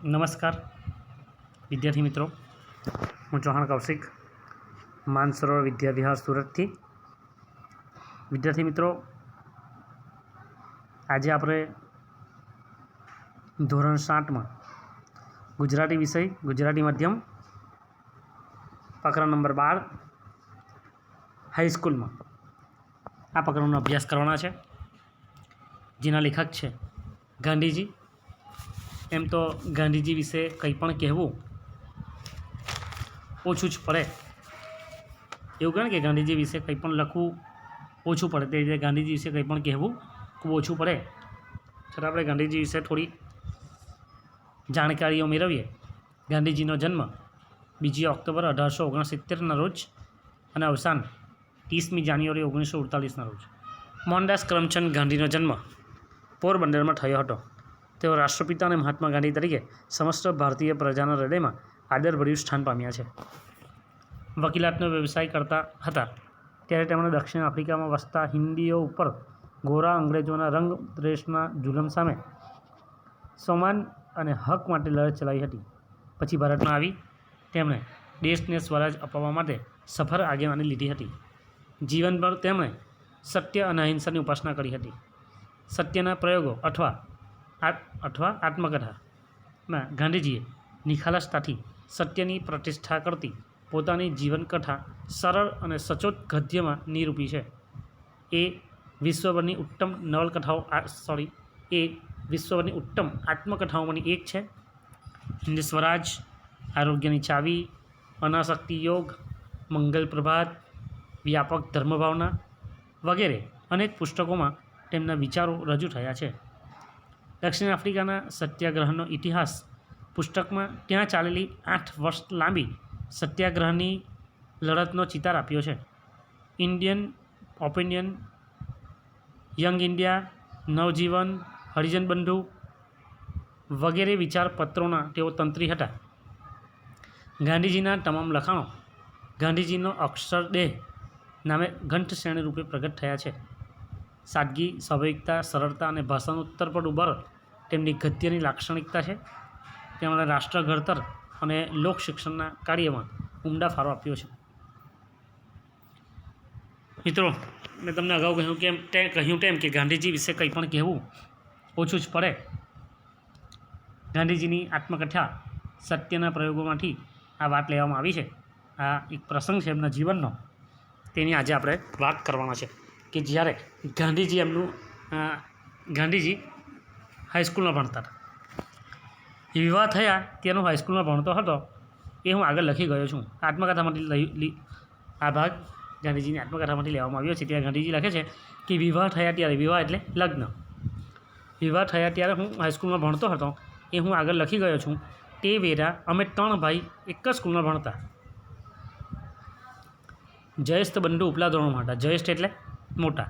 નમસ્કાર વિદ્યાર્થી મિત્રો, હું ચૌહાણ કૌશિક, માનસરોવર વિદ્યાવિહાર સુરતથી. વિદ્યાર્થી મિત્રો, આજે આપણે ધોરણ 7માં ગુજરાતી વિષય ગુજરાતી માધ્યમ પ્રકરણ નંબર 12 હાઈસ્કૂલમાં આ પ્રકરણનો અભ્યાસ કરવાના છે, જેના લેખક છે ગાંધીજી. એમ તો ગાંધીજી વિશે કંઈ પણ કહેવું ઓછું જ પડે, એવું કહે ને કે ગાંધીજી વિશે કંઈ પણ લખવું ઓછું પડે, તે રીતે ગાંધીજી વિશે કંઈ પણ કહેવું ખૂબ ઓછું પડે. છતાં આપણે ગાંધીજી વિશે થોડી જાણકારીઓ મેળવીએ. ગાંધીજીનો જન્મ 2 ઓક્ટોબર 1869ના રોજ અને અવસાન 30મી જાન્યુઆરી 1948ના રોજ. મોહનદાસ કરમચંદ ગાંધીનો જન્મ પોરબંદરમાં થયો હતો. તેઓ રાષ્ટ્રપિતા અને મહાત્મા ગાંધી તરીકે સમસ્ત ભારતીય પ્રજાના હૃદયમાં આદરભર્યું સ્થાન પામ્યા છે. વકીલાતનો વ્યવસાય કરતા હતા ત્યારે તેમણે દક્ષિણ આફ્રિકામાં વસતા હિન્દીઓ ઉપર ગોરા અંગ્રેજોના રંગદ્વેષના જુલમ સામે સમાન અને હક માટે લડત ચલાવી હતી. પછી ભારતમાં આવી તેમણે દેશને સ્વરાજ અપાવવા માટે સફળ આગેવાની લીધી હતી. જીવનભર તેમણે સત્ય અને અહિંસાની ઉપાસના કરી હતી. સત્યના પ્રયોગો અથવા આત્મકથામાં ગાંધીજીએ નિખાલસતાથી સત્યની પ્રતિષ્ઠા કરતી પોતાની જીવનકથા સરળ અને સચોટ ગદ્યમાં નિરૂપી છે. એ વિશ્વભરની ઉત્તમ આત્મકથાઓમાંની એક છે. હિન્દ સ્વરાજ, આરોગ્યની ચાવી, અનાસક્તિ યોગ, મંગલ પ્રભાત, વ્યાપક ધર્મભાવના વગેરે અનેક પુસ્તકોમાં તેમના વિચારો રજૂ થયા છે. દક્ષિણ આફ્રિકાના સત્યાગ્રહનો ઇતિહાસ પુસ્તકમાં ત્યાં ચાલેલી 8 વર્ષ લાંબી સત્યાગ્રહની લડતનો ચિતાર આપ્યો છે. ઇન્ડિયન ઓપિનિયન, યંગ ઇન્ડિયા, નવજીવન, હરિજન બંધુ વગેરે વિચારપત્રોના તેઓ તંત્રી હતા. ગાંધીજીના તમામ લખાણો ગાંધીજીનો અક્ષરદેહ નામે ગ્રંથ શ્રેણી રૂપે પ્રગટ થયા છે. સાદગી, સ્વાભાવિકતા, સરળતા અને ભાષાનું ઉત્તર પર ઉભર તેમની ગદ્યની લાક્ષણિકતા છે. તેમણે રાષ્ટ્ર ઘડતર અને લોક શિક્ષણના કાર્યમાં ઉમદા ફાળો આપ્યો છે. મિત્રો, મેં તમને અગાઉ કહ્યું તેમ કે ગાંધીજી વિશે કંઈ પણ કહેવું ઓછું જ પડે. ગાંધીજીની આત્મકથા સત્યના પ્રયોગોમાંથી આ વાત લેવામાં આવી છે. આ એક પ્રસંગ છે એમના જીવનનો, તેની આજે આપણે વાત કરવાના છે કે જ્યારે ગાંધીજી હાઈસ્કૂલમાં ભણતા હતા. વિવાહ થયા ત્યાંનો હાઈસ્કૂલમાં ભણતો હતો એ હું આગળ લખી ગયો છું. આત્મકથામાંથી આ ભાગ ગાંધીજીની આત્મકથામાંથી લેવામાં આવ્યો છે. ત્યાં ગાંધીજી લખે છે કે વિવાહ થયા ત્યારે, વિવાહ એટલે લગ્ન, વિવાહ થયા ત્યારે હું હાઈસ્કૂલમાં ભણતો હતો એ હું આગળ લખી ગયો છું. તે વેરા અમે 3 ભાઈ એક જ સ્કૂલમાં ભણતા. જયેષ્ઠ બંધુ ઉપલા ધોરણમાં હતા. જયેષ્ઠ એટલે મોટા.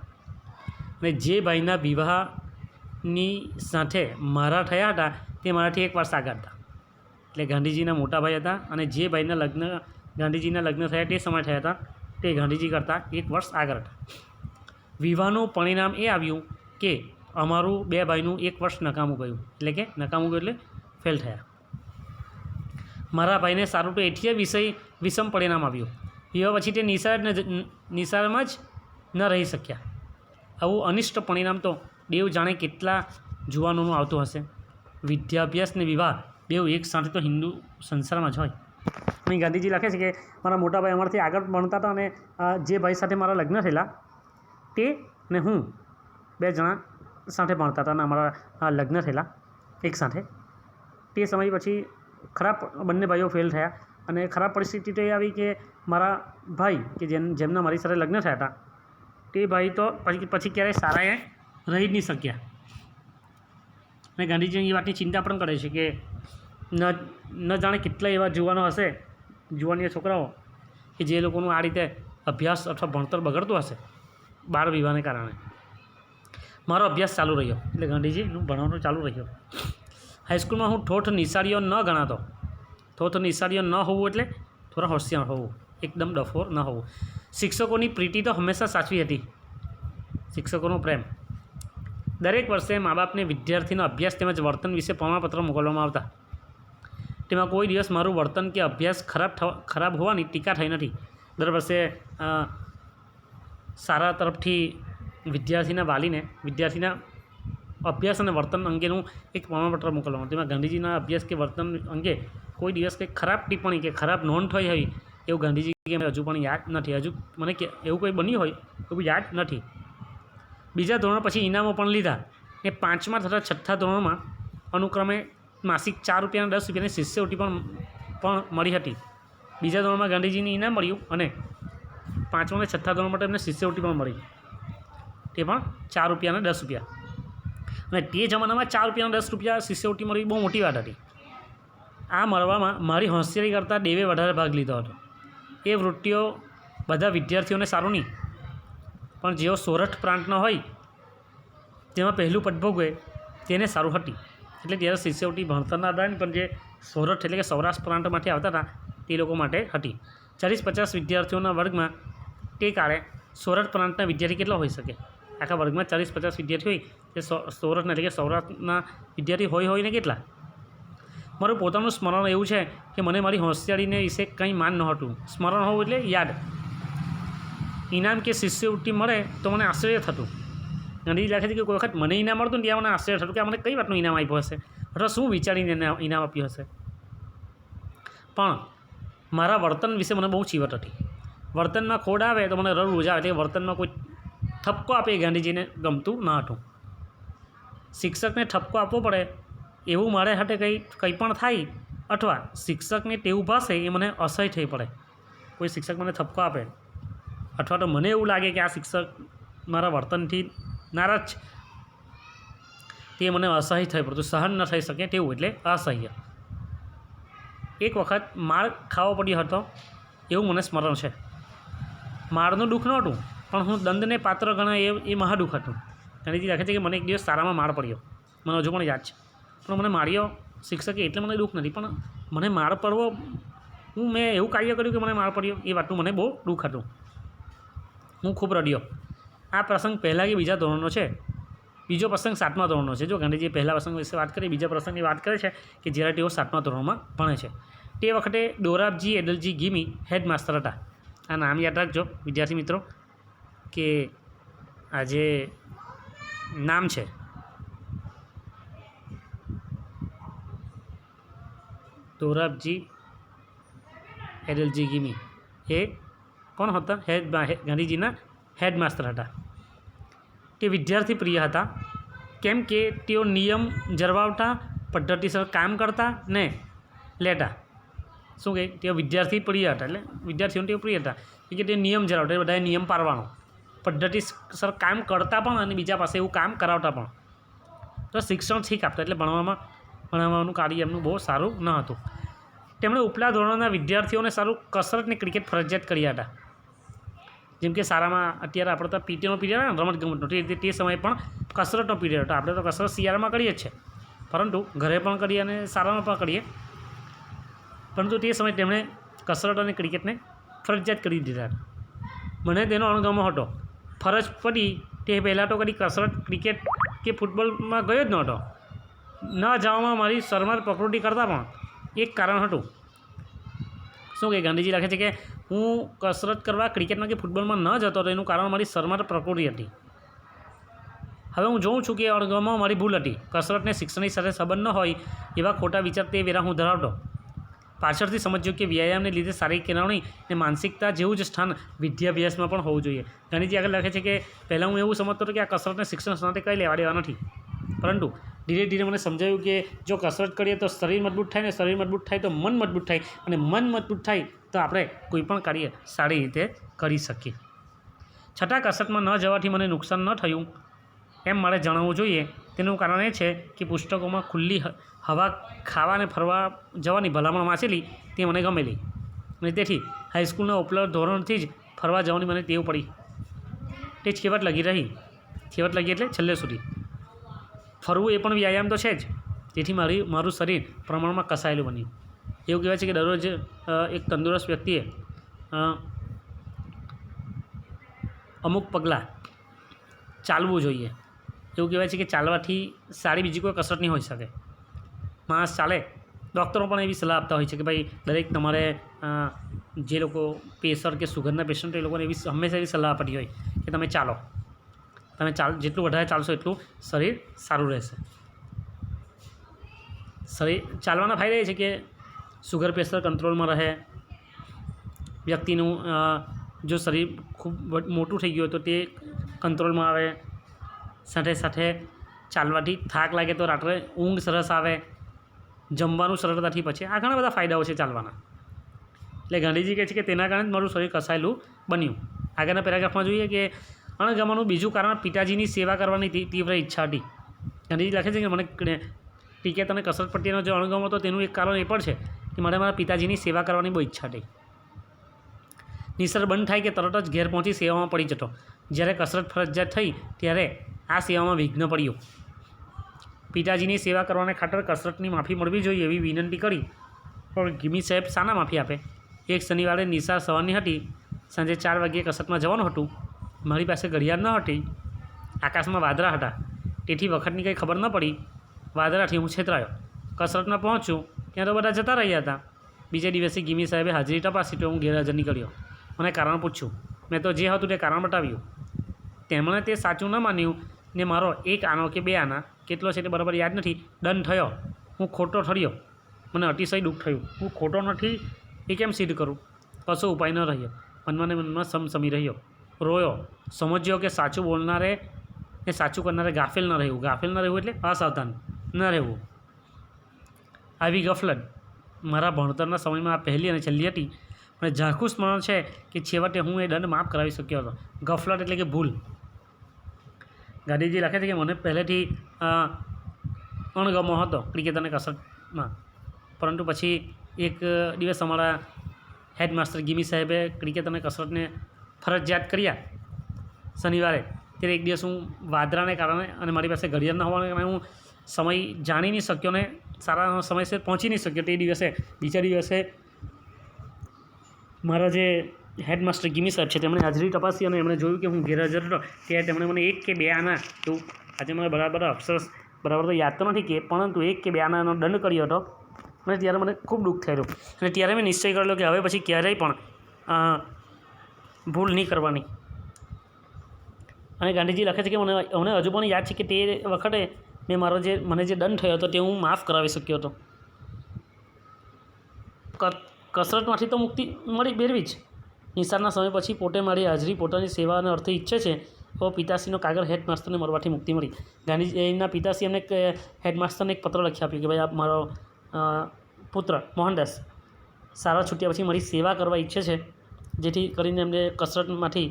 અને જે ભાઈના વિવાહની સાથે મારા થયા હતા તે મારાથી 1 વર્ષ આગળ હતા. એટલે ગાંધીજીના મોટા ભાઈ હતા અને જે ભાઈના ગાંધીજીના લગ્ન થયા તે સમય થયા હતા તે ગાંધીજી કરતાં 1 વર્ષ આગળ હતા. વિવાહનું પરિણામ એ આવ્યું કે અમારું 2 ભાઈનું 1 વર્ષ નકામું ગયું. એટલે ફેલ થયા. મારા ભાઈને સારું તો એથી વિષમ પરિણામ આવ્યું. વિવાહ પછી તે નિસારમાં જ ન રહી શક્યા. આવું અનિષ્ટ પરિણામ તો દેવ જાણે કેટલા જુવાનોનું આવતું હશે. વિદ્યાભ્યાસ ને વિવાહ બેઉ એક સાથે તો હિન્દુ સંસારમાં જ હોય. અહીં ગાંધીજી લખે છે કે મારા મોટા ભાઈ અમારાથી આગળ ભણતા હતા અને જે ભાઈ સાથે મારા લગ્ન થયેલા તે ને હું 2 જણા સાથે ભણતા હતા અને અમારા લગ્ન થયેલા એક સાથે. તે સમય પછી બંને ભાઈઓ ફેલ થયા અને ખરાબ પરિસ્થિતિ તો એ આવી કે મારા ભાઈ કે જેમના મારી સાથે લગ્ન થયા હતા તે ભાઈ તો પછી ક્યારેય સારા રહી જ નહીં શક્યા. અને ગાંધીજી એ વાતની ચિંતા પણ કરે છે કે ન જાણે કેટલા એવા જુવાનીય છોકરાઓ કે જે લોકોનું આ રીતે અભ્યાસ અથવા ભણતર બગડતું હશે બાળ વિવાહને કારણે. મારો અભ્યાસ ચાલુ રહ્યો, એટલે ગાંધીજીનું ભણવાનું ચાલુ રહ્યો. હાઈસ્કૂલમાં હું ઠોઠ નિશાળીઓ ન ગણાતો. ઠોઠ નિશાળીઓ ન હોવું એટલે થોડા હોશિયાર હોવું, એકદમ ડફોર ન હોવું. શિક્ષકોની પ્રીતિ તો હંમેશા સાચવી હતી. શિક્ષકોનો પ્રેમ. દરેક વર્ષે મા બાપને વિદ્યાર્થીનો અભ્યાસ તેમજ વર્તન વિશે પ્રમાણપત્ર મોકલવામાં આવતા. તેમાં કોઈ દિવસ મારું વર્તન કે અભ્યાસ ખરાબ હોવાની ટીકા થઈ નથી. દર વર્ષે શાળા તરફથી વિદ્યાર્થીના વાલીને વિદ્યાર્થીના અભ્યાસ અને વર્તન અંગેનું એક પ્રમાણપત્ર મોકલવાનું. તેમાં ગાંધીજીના અભ્યાસ કે વર્તન અંગે કોઈ દિવસ કંઈ ખરાબ ટિપ્પણી કે ખરાબ નોંધ થઈ હોય એવું ગાંધીજી કે હજુ પણ યાદ નથી. હજુ મને કે એવું કંઈ બન્યું હોય એવું યાદ નથી. બીજા ધોરણ પછી ઇનામો પણ લીધા ને 5મા તથા 6થા ધોરણમાં અનુક્રમે માસિક 4 રૂપિયા અને 10 રૂપિયાની શિષ્યવૃત્તિ પણ મળી હતી. બીજા ધોરણમાં ગાંધીજીને ઇનામ મળ્યું અને 5મા અને 6થા ધોરણ માટે એમને શિષ્યવૃત્તિ પણ મળી, તે પણ 4 રૂપિયા અને 10 રૂપિયા. અને તે જમાનામાં 4 રૂપિયા અને 10 રૂપિયા શિષ્યવૃત્તિ મળવી બહુ મોટી વાત હતી. આ મળવામાં મારી હોશિયારી કરતાં દેવે વધારે ભાગ લીધો હતો. એ વૃત્તિઓ બધા વિદ્યાર્થીઓને સારું નહીં, પણ જેઓ સોરઠ પ્રાંતના હોય તેમાં પહેલું પદ ભોગવે તેને સારું હતી. એટલે ત્યારે શિષ્યવૃત્તિ ભણતરના આધારે પણ જે સોરઠ એટલે કે સૌરાષ્ટ્ર પ્રાંતમાંથી આવતા હતા તે લોકો માટે હતી. 40-50 વિદ્યાર્થીઓના વર્ગમાં તે કાળે સોરઠ પ્રાંતના વિદ્યાર્થી કેટલા હોઈ શકે? આખા વર્ગમાં 40-50 વિદ્યાર્થી હોય તે સોરઠના એટલે કે સૌરાષ્ટ્રના વિદ્યાર્થી હોય ને કેટલા? મારું પોતાનું સ્મરણ એવું છે કે મને મારી હોશિયારીને વિશે કંઈ માન નહોતું. સ્મરણ હોવું એટલે યાદ. ઇનામ કે શિષ્યવૃત્તિ મળે તો મને આશ્ચર્ય થતું. ગાંધીજી લખે છે કે કોઈ વખત મને ઇનામ મળતું ને ત્યાં મને આશ્ચર્ય થતું કે આ મને કઈ વાતનું ઇનામ આપ્યું હશે અથવા શું વિચારીને ઇનામ આપ્યું હશે. પણ મારા વર્તન વિશે મને બહુ ચીવટ હતી. વર્તનમાં ખોડ આવે તો મને રડ રૂજ આવે. એટલે વર્તનમાં કોઈ ઠપકો આપે એ ગાંધીજીને ગમતું ન હતું. શિક્ષકને ઠપકો આપવો પડે એવું મારે હાટે કંઈ પણ થાય અથવા શિક્ષકને ટેવું ભાષે એ મને અસહ્ય થઈ પડે. કોઈ શિક્ષક મને ઠપકો આપે અથવા તો મને એવું લાગે કે આ શિક્ષક મારા વર્તનથી નારાજ છે, તે મને અસહ્ય થઈ પડતું, સહન ન થઈ શકે તેવું, એટલે અસહ્ય. એક વખત માર ખાવો પડ્યો હતો એવું મને સ્મરણ છે. મારનું દુઃખ નહોતું, પણ હું દંડને પાત્ર ગણાય એ મહાદુઃખ હતું. ગાંધીજી લખે છે કે મને એક દિવસ શાળામાં માર પડ્યો, મને હજુ પણ યાદ છે. પણ મને માર્યો શિક્ષકે એટલે મને દુઃખ નથી, પણ મને માર પડવો, મેં એવું કાર્ય કર્યું કે મને માર પડ્યો એ વાતનું મને બહુ દુઃખ હતું. હું ખૂબ રડ્યો. આ પ્રસંગ પહેલાં કે બીજા ધોરણનો છે. બીજો પ્રસંગ 7મા ધોરણનો છે. જો ગાંધીજી પહેલા પ્રસંગ વિશે વાત કરી, બીજા પ્રસંગની વાત કરે છે કે જ્યારે તેઓ 7મા ધોરણમાં ભણે છે. તે વખતે દોરાબજી એડલજી ગીમી હેડમાસ્ટર હતા. આ નામ યાદ રાખજો વિદ્યાર્થી મિત્રો કે આ જે નામ છે દોરાબજી એડલજી ગીમી એ કોણ હતા? ગાંધીજીના હેડમાસ્ટર હતા. તે વિદ્યાર્થી પ્રિય હતા, કેમ કે તેઓ નિયમ જળવાવતા, પદ્ધતિસર કામ કરતા ને લેતા. શું કહે? તેઓ વિદ્યાર્થી પ્રિય હતા, એટલે વિદ્યાર્થીઓને તેઓ પ્રિય હતા કે તે નિયમ જળવાવતા, બધાએ નિયમ પાળવાનો, પદ્ધતિસર કામ કરતા પણ અને બીજા પાસે એવું કામ કરાવતા પણ. તો શિક્ષણ ઠીક આપતા, એટલે ભણાવવાનું કાર્ય એમનું બહુ સારું ન હતું. તેમણે ઉપલા ધોરણના વિદ્યાર્થીઓને સારું કસરત ને ક્રિકેટ ફરજિયાત કર્યા હતા. જેમ કે શાળામાં અત્યારે આપણે તો પીટીનો પીરિયડ આવે ને રમતગમતનો, તે સમયે પણ કસરતનો પીરિયડ હતો. આપણે તો કસરત શિયાળામાં કરીએ જ છે, પરંતુ ઘરે પણ કરીએ અને શાળામાં પણ કરીએ. પરંતુ તે સમયે તેમણે કસરત અને ક્રિકેટને ફરજિયાત કરી દીધા હતા. મને તેનો અણગમો હતો. ફરજ પડી તે પહેલાં તો કદી કસરત, ક્રિકેટ કે ફૂટબોલમાં ગયો જ નહોતો. ન જવામાં મારી શરમાળ પ્રકૃતિ કરતાં પણ એક કારણ હતું. શું કે ગાંધીજી લખે છે કે હું કસરત કરવા, ક્રિકેટમાં કે ફૂટબોલમાં ન જતો તો એનું કારણ મારી શરમાળ પ્રકૃતિ હતી. હવે હું જોઉં છું કે અણગમો મારી ભૂલ હતી. કસરતને શિક્ષણની સાથે સંબંધ ન હોય એવા ખોટા વિચાર તે વેરા હું ધરાવતો. પાછળથી સમજ્યું કે વ્યાયામને લીધે શારીરિક કેળવણી અને માનસિકતા જેવું જ સ્થાન વિદ્યાભ્યાસમાં પણ હોવું જોઈએ. ગાંધીજી આગળ લખે છે કે પહેલાં હું એવું સમજતો હતો કે આ કસરતને શિક્ષણ સાથે કંઈ લેવા દેવા નથી, પરંતુ ધીરે ધીરે મને સમજાયું કે જો કસરત કરીએ તો શરીર મજબૂત થાય, ને શરીર મજબૂત થાય તો મન મજબૂત થાય, અને મન મજબૂત થાય તો આપણે કોઈપણ કાર્ય સારી રીતે કરી શકીએ. છતાં કસરતમાં ન જવાથી મને નુકસાન ન થયું એમ મારે જણાવવું જોઈએ. તેનું કારણ એ છે કે પુસ્તકોમાં ખુલ્લી હવા ખાવા અને ફરવા જવાની ભલામણ વાંચેલી તે મને ગમેલી, અને તેથી હાઈસ્કૂલના ઉપલા ધોરણથી જ ફરવા જવાની મને ટેવ પડી. તે છેવટ લગી રહી. છેવટ લગી એટલે છેલ્લે સુધી. ફરવું એ પણ વ્યાયામ તો છે જ. તેથી મારું શરીર પ્રમાણમાં કસાયેલું બન્યું. એવું કહેવાય છે કે દરરોજ એક તંદુરસ્ત વ્યક્તિએ અમુક પગલાં ચાલવું જોઈએ. એવું કહેવાય છે કે ચાલવાથી સારી બીજી કોઈ કસરત નહીં હોઈ શકે. માણસ ચાલે ડૉક્ટરો પણ એવી સલાહ આપતા હોય છે કે ભાઈ દરેક તમારે જે લોકો પ્રેશર કે સુગરના પેશન્ટ એ લોકોને હંમેશા એવી સલાહ આપતી હોય કે તમે ચાલો, તમે જેટલું વધારે ચાલશો એટલું શરીર સારું રહેશે. શરીર ચાલવાના ફાયદા એ છે કે સુગર પ્રેશર કંટ્રોલમાં રહે, વ્યક્તિનું જો શરીર ખૂબ મોટું થઈ ગયું હોય તો તે કંટ્રોલમાં આવે, સાથે સાથે ચાલવાથી થાક લાગે તો રાત્રે ઊંઘ સરસ આવે, જમવાનું સરળતાથી પચે. આ ઘણા બધા ફાયદાઓ છે ચાલવાના. એટલે ગાંધીજી કહે છે કે તેના કારણે જ મારું શરીર કસાયેલું બન્યું. આગળના પેરાગ્રાફમાં જોઈએ કે અણગમાનું બીજું કારણ પિતાજીની સેવા કરવાની તીવ્ર ઈચ્છા હતી. ગાંધીજી લખે છે કે મને ક્રિકેટ અને કસરત પ્રત્યેનો જે અણગમો હતો તેનું એક કારણ એ પણ છે કે મને મારા પિતાજીની સેવા કરવાની બહુ ઈચ્છા હતી. નિસર્ગ બંધ થાય કે તરત જ ઘેર પહોંચી સેવામાં પડી જતો. જ્યારે કસરત ફરજિયાત થઈ ત્યારે આ સેવામાં વિઘ્ન પડ્યું. પિતાજીની સેવા કરવાને ખાતર કસરતની માફી મળવી જોઈએ એવી વિનંતી કરી, પણ ગિમી સાહેબ શાના માફી આપે? એક શનિવારે નિશાળ સવારની હતી, સાંજે 4 વાગ્યે કસરતમાં જવાનું હતું. મારી પાસે ઘડિયાળ ન હતી, આકાશમાં વાદળા હતા, તેથી વખતની કંઈ ખબર ન પડી. વાદળાથી હું છેતરાયો. કસરતમાં પહોંચ્યું ત્યાં તો બધા જતા રહ્યા હતા. બીજે દિવસે ગિમી સાહેબે હાજરી તપાસી તો હું ગેરહાજર નીકળ્યો. મને કારણ પૂછ્યું. મેં તો જે હતું તે કારણ બતાવ્યું. તેમણે તે સાચું ન માન્યું ને મારો 1 આનો કે 2 આના કેટલો છે તે બરાબર યાદ નથી દંડ થયો. હું ખોટો ઠર્યો. મને અતિશય દુઃખ થયું. હું ખોટો નથી એ કેમ સિદ્ધ કરું? કશો ઉપાય ન રહ્યો. મનમાં ને મનમાં સમસમી રહ્યો, રોયો. સમજ્યો કે સાચું બોલનારે ને સાચું કરનારે ગાફેલ ન રહેવું. ગાફેલ ન રહેવું એટલે અસાવધાન ન રહેવું. આવી ગફલત મારા ભણતરના સમયમાં આ પહેલી અને છેલ્લી હતી. મને ઝાંખું સ્મરણ છે કે છેવટે હું એ દંડ માફ કરાવી શક્યો હતો. ગફલત એટલે કે ભૂલ. ગાંધીજી લખે છે કે મને પહેલેથી અણગમો હતો ક્રિકેટ અને કસરતમાં, પરંતુ પછી એક દિવસ અમારા હેડમાસ્ટર ગિમી સાહેબે ક્રિકેટ અને કસરતને ફરજિયાત કર્યા શનિવારે. ત્યારે એક દિવસ હું વાદળાને કારણે અને મારી પાસે ઘડિયાળ ન હોવાને કારણે હું સમય જાણી નહીં શક્યો ને સારા સમયસર પહોંચી નહીં શક્યો. તે દિવસે બીજા દિવસે મારા જે હેડમાસ્ટર ગિમી સાહેબ છે તેમણે હાજરી તપાસી અને એમણે જોયું કે હું ગેરહાજર હતો. ત્યારે તેમણે મને 1 કે 2 આના એવું, આજે મને બરાબર તો યાદ તો નથી કે, પરંતુ 1 કે 2 આનાનો દંડ કર્યો હતો. અને ત્યારે મને ખૂબ દુઃખ થયેલું અને ત્યારે મેં નિશ્ચય કરેલો કે હવે પછી ક્યારેય પણ ભૂલ નહીં કરવાની. અને ગાંધીજી લખે છે કે મને હજુ પણ યાદ છે કે તે વખતે મને જે દંડ થયો હતો તે હું માફ કરાવી શક્યો હતો. કસરતમાંથી તો મુક્તિ મળી બેરવી જ. નિશાળના સમય પછી પોતે મારી હાજરી પોતાની સેવાને અર્થે ઈચ્છે છે તો પિતાશ્રીનો કાગળ હેડમાસ્ટરને મળવાથી મુક્તિ મળી. ગાંધીજીના પિતાશ્રી એમને હેડમાસ્ટરને એક પત્ર લખી આપ્યો કે ભાઈ આ મારો પુત્ર મોહનદાસ શાળા છૂટ્યા પછી મારી સેવા કરવા ઈચ્છે છે, જેથી કરીને એમને કસરતમાંથી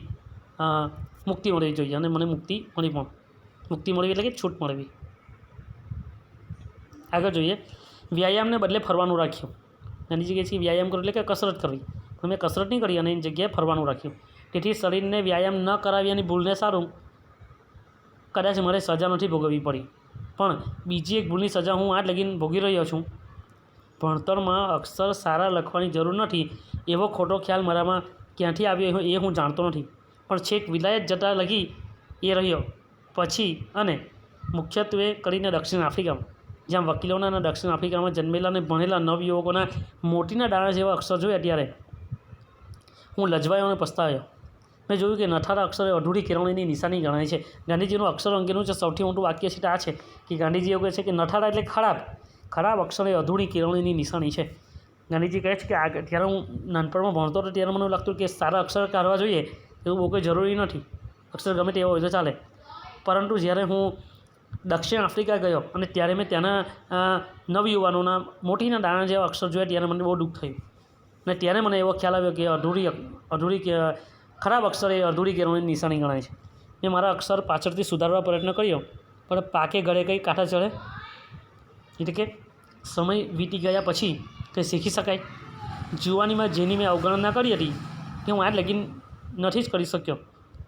મુક્તિ મળવી જોઈએ. અને મને મુક્તિ મળવી એટલે કે છૂટ મળવી. આગળ જોઈએ. વ્યાયામને બદલે ફરવાનું રાખ્યું. ગાંધીજી કહે છે વ્યાયામ કરો એટલે કે કસરત કરવી. મેં કસરત નહીં કરી અને એની જગ્યાએ ફરવાનું રાખ્યું. તેથી શરીરને વ્યાયામ ન કરાવ્યાની ભૂલને સારું કદાચ મારે સજા નથી ભોગવવી પડી, પણ બીજી એક ભૂલની સજા હું આજ લગીને ભોગવી રહ્યો છું. ભણતરમાં અક્ષર સારા લખવાની જરૂર નથી એવો ખોટો ખ્યાલ મારામાં ક્યાંથી આવ્યો એ હું જાણતો નથી, પણ છેક વિલાયત જતાં લગી એ રહ્યો. પછી અને મુખ્યત્વે કરીને દક્ષિણ આફ્રિકામાં, જ્યાં વકીલોના અને દક્ષિણ આફ્રિકામાં જન્મેલા અને ભણેલા નવયુવકોના મોતીના દાણા જેવા અક્ષર જોયા ત્યારે હું લજવાયો અને પસ્તાયો. મેં જોયું કે નઠારા અક્ષરે અધૂરી કેળવણીની નિશાની ગણાય છે. ગાંધીજીનું અક્ષર અંગેનું જે સૌથી મોટું વાક્ય છે તે આ છે કે ગાંધીજી એવું કહે છે કે નઠારા એટલે ખરાબ અક્ષર એ અધૂરી કેળવણીની નિશાની છે. ગાંધીજી કહે છે કે ત્યારે હું નાનપણમાં ભણતો હતો ત્યારે મને લાગતું કે સારા અક્ષર કાઢવા જોઈએ એવું બહુ કંઈ જરૂરી નથી, અક્ષર ગમે તેવો હોય તો ચાલે. પરંતુ જ્યારે હું દક્ષિણ આફ્રિકા ગયો અને ત્યારે મેં ત્યાંના નવયુવાનોના મોતીના દાણા જેવા અક્ષર જોયા ત્યારે મને બહુ દુઃખ થયું. અને ત્યારે મને એવો ખ્યાલ આવ્યો કે ખરાબ અક્ષર એ અધૂરી કેળવણીની નિશાની ગણાય છે. મેં મારા અક્ષર પાછળથી સુધારવા પ્રયત્ન કર્યો, પણ પાકે ગળે કંઈ કાંઠા ચડે. એટલે કે સમય વીતી ગયા પછી કંઈ શીખી શકાય. જુવાનીમાં જેની મેં અવગણના કરી હતી તે હું આજ લગીન નથી જ કરી શક્યો.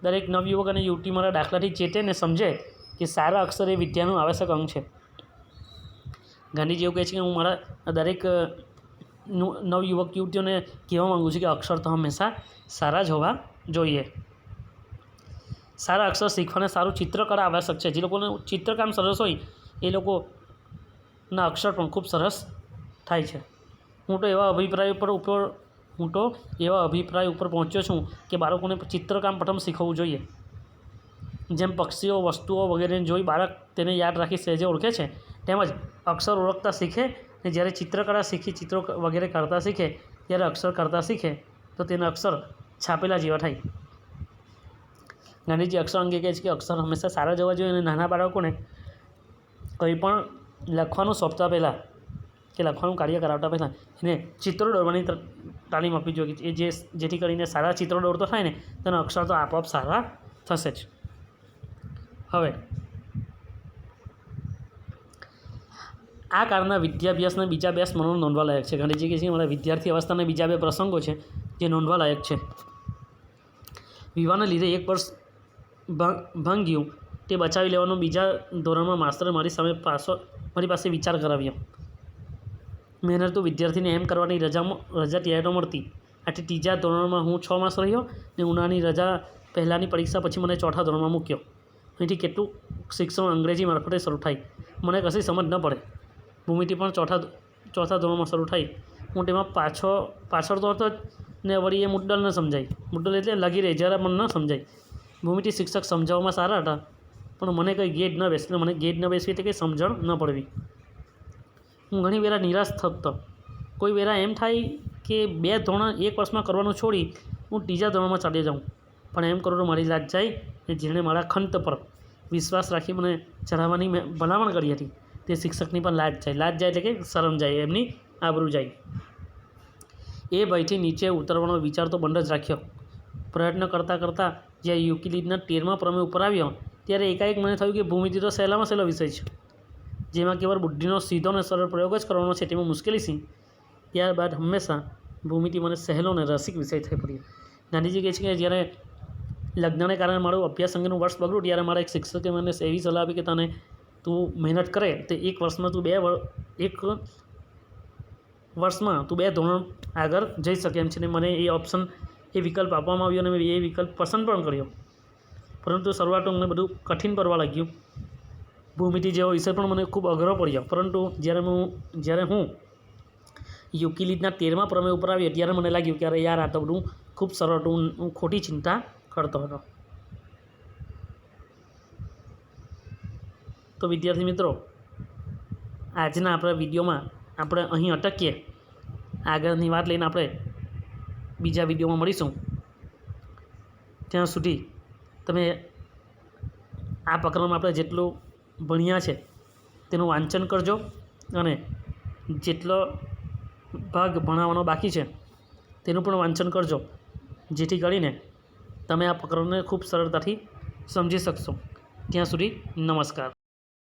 દરેક નવયુવક અને યુવતી મારા દાખલાથી ચેતે ને સમજે કે સારા અક્ષર એ વિદ્યાનું આવશ્યક અંગ છે. ગાંધીજી એવું કહે છે કે હું મારા દરેક નવયુવક યુવતીઓને કહેવા માગું છું કે અક્ષર તો હંમેશા સારા જ હોવા જોઈએ. સારા અક્ષર શીખવાને સારું ચિત્રકળા આવશ્યક છે. જે લોકોનું ચિત્રકામ સરસ હોય એ લોકોના અક્ષર પણ ખૂબ સરસ થાય છે. હું તો એવા અભિપ્રાય ઉપર પહોંચ્યો છું કે બાળકોને ચિત્રકામ પ્રથમ શીખવવું જોઈએ. જેમ પક્ષીઓ, વસ્તુઓ વગેરેને જોઈ બાળક તેને યાદ રાખી સહેજે ઓળખે છે, તેમજ અક્ષર ઓળખતા શીખે ને જ્યારે ચિત્રકળા શીખી ચિત્રો વગેરે કરતા શીખે ત્યારે અક્ષર કરતા શીખે તો તેના અક્ષર છાપેલા જેવા થાય. ગાંધીજી અક્ષર અંગે કહે છે કે અક્ષર હંમેશા સારા જવા જોઈએ અને નાના બાળકોને કંઈ પણ લખવાનું સોંપતા પહેલાં કે લખવાનું કાર્ય કરાવતા પહેલાં એને ચિત્રો દોરવાની તાલીમ આપવી જોઈએ કે જેથી કરીને સારા ચિત્રો દોરતો થાય ને તેના અક્ષર તો આપોઆપ સારા થશે જ. હવે આ કાળના વિદ્યાભ્યાસના બીજા 2 સ્મરણો નોંધવા લાયક છે. ગાંધીજી કહે છે મારા વિદ્યાર્થી અવસ્થાના બીજા 2 પ્રસંગો છે જે નોંધવા લાયક છે. વિવાહને લીધે 1 વર્ષ ભાંગ્યું તે બચાવી લેવાનો બીજા ધોરણમાં માસ્તરે મારી પાસે વિચાર કરાવ્યો. મહેનતુ વિદ્યાર્થીને એમ કરવાની રજા ત્યારે મળતી. આથી ત્રીજા ધોરણમાં હું 6 માસ રહ્યો ને ઉનાળાની રજા પહેલાંની પરીક્ષા પછી મને 4થા ધોરણમાં મૂક્યો. અહીંથી કેટલું શિક્ષણ અંગ્રેજી મારફતે શરૂ થાય મને કશી સમજ ન પડે. ભૂમિતિ પણ ચોથા ધોરણમાં શરૂ થઈ. હું તેમાં પાછળ તો હતો જ ને વળી એ મુદ્દલ ન સમજાય. મુદ્દલ એટલે લગી રહે જરા મને ન સમજાય. ભૂમિતિ શિક્ષક સમજાવવામાં સારા હતા પણ મને કંઈ ગેજ ન બેસતી. મને ગેજ ન બેસવી એટલે કંઈ સમજણ ન પડવી. હું ઘણી વેળા નિરાશ થતો. કોઈ વેળા એમ થાય કે 2 ધોરણ 1 વર્ષમાં કરવાનું છોડી હું ત્રીજા ધોરણમાં ચાલી જાઉં. પણ એમ કરું તો મારી લાજ જાય ને જેણે મારા ખંત પર વિશ્વાસ રાખી મને ચઢાવવાની ભલામણ કરી હતી તે શિક્ષકની પણ લાજ જાય. લાજ જાય એટલે કે શરમ જાય, એમની આબરૂ જાય. એ ભયથી નીચે ઉતરવાનો વિચાર તો બંધ જ રાખ્યો. પ્રયત્ન કરતાં જ્યારે યુક્લિડના 13મા પ્રમેય ઉપર આવ્યો ત્યારે એકાએક મને થયું કે ભૂમિતિ તો સહેલામાં સહેલો વિષય છે જેમાં કેવળ બુદ્ધિનો સીધો અને સરળ પ્રયોગ જ કરવાનો છે તેમાં મુશ્કેલી છે. ત્યારબાદ હંમેશા ભૂમિતિ મને સહેલો અને રસિક વિષય થઈ પડ્યો. ગાંધીજી કહે છે કે જ્યારે લગ્નને કારણે મારું અભ્યાસ અંગેનું વર્ષ બગડ્યું ત્યારે મારા એક શિક્ષકે મને એવી સલાહ આપી કે તું મહેનત કરે તો 1 વર્ષમાં તું 2 ધોરણ આગળ જઈ શકે એમ છે. ને મને એ વિકલ્પ આપવામાં આવ્યો અને મેં એ વિકલ્પ પસંદ પણ કર્યો. પરંતુ શરૂઆતમાં મને બધું કઠિન પડવા લાગ્યું. ભૂમિતિ જેવો વિષય પણ મને ખૂબ અઘરો પડ્યો. પરંતુ જ્યારે હું યુક્લિડના 13મા પ્રમેય ઉપર આવ્યો ત્યારે મને લાગ્યું કે અરે યાર આ તો બધું ખૂબ સરળ હતું. હું ખોટી ચિંતા કરતો હતો. તો વિદ્યાર્થી મિત્રો, આજના આપણા વિડીયોમાં આપણે અહીં અટકીએ. આગળની વાત લઈને આપણે બીજા વિડીયોમાં મળીશું. ત્યાં સુધી તમે આ પ્રકરણમાં આપણે જેટલું ભણ્યા છે તેનું વાંચન કરજો અને જેટલો ભાગ ભણાવવાનો બાકી છે તેનું પણ વાંચન કરજો જેથી કરીને તમે આ પ્રકરણને ખૂબ સરળતાથી સમજી શકશો. ત્યાં સુધી નમસ્કાર.